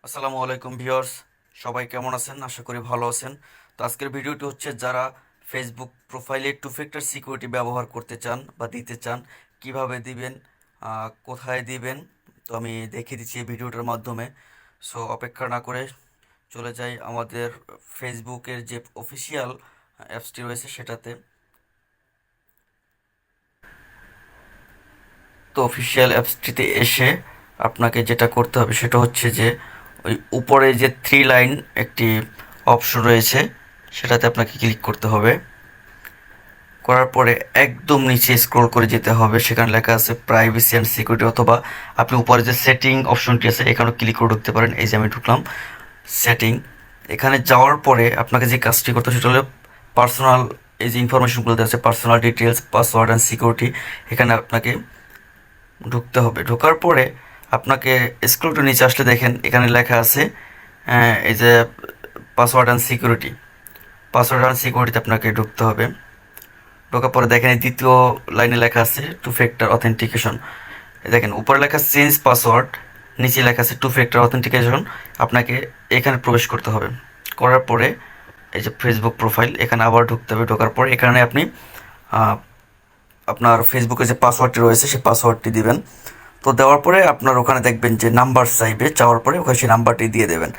আসসালামু আলাইকুম ভিউয়ার্স, সবাই কেমন আছেন? আশা করি ভালো আছেন। তো আজকের ভিডিওটি হচ্ছে যারা ফেসবুক প্রোফাইলে টু ফ্যাক্টর সিকিউরিটি ব্যবহার করতে চান বা দিতে চান, কিভাবে দিবেন, কোথায় দিবেন, তো আমি দেখিয়ে দিচ্ছি এই ভিডিওটার মাধ্যমে। সো অপেক্ষা না করে চলে যাই আমাদের ফেসবুকের যে অফিসিয়াল অ্যাপসটি রয়েছে সেটাতে। তো অফিসিয়াল অ্যাপসটিতে এসে আপনাকে যেটা করতে হবে সেটা হচ্ছে যে ওই উপরে যে থ্রি লাইন একটি অপশন রয়েছে সেটাতে আপনাকে ক্লিক করতে হবে। করার পরে একদম নিচে স্ক্রল করে যেতে হবে, সেখানে লেখা আছে প্রাইভেসি অ্যান্ড সিকিউরিটি, অথবা আপনি উপরে যে সেটিং অপশনটি আছে এখানেও ক্লিক করে ঢুকতে পারেন। এই যে আমি ঢুকলাম সেটিং। এখানে যাওয়ার পরে আপনাকে যে কাজটি করতে হবে সেটা হলো পার্সোনাল, এই যে ইনফরমেশনগুলো দেওয়া আছে personal details, password and security, এখানে আপনাকে ঢুকতে হবে। ঢোকার পরে আপনাকে স্ক্রল টু নিচে আসলে দেখেন এখানে লেখা আছে এই যে password and security. Password and সিকিউরিটিতে আপনাকে ঢুকতে হবে। ঢোকার পরে দেখেন এই দ্বিতীয় লাইনে লেখা আছে টু ফ্যাক্টর অথেন্টিকেশন। দেখেন উপরে লেখা চেঞ্জ পাসওয়ার্ড, নিচে লেখা আছে টু ফ্যাক্টর অথেন্টিকেশন। আপনাকে এখানে প্রবেশ করতে হবে। করার পরে এই যে ফেসবুক প্রোফাইল, এখানে আবার ঢুকতে হবে। ঢোকার পরে এখানে আপনি আহ, আপনার ফেসবুকে যে পাসওয়ার্ডটি রয়েছে সেই পাসওয়ার্ডটি দিবেন। তো দেওয়ার পরে আপনার ওখানে দেখবেন যে নাম্বার চাইবে, চাওয়ার পরে ওখানে সেই নাম্বারটি দিয়ে দেবেন।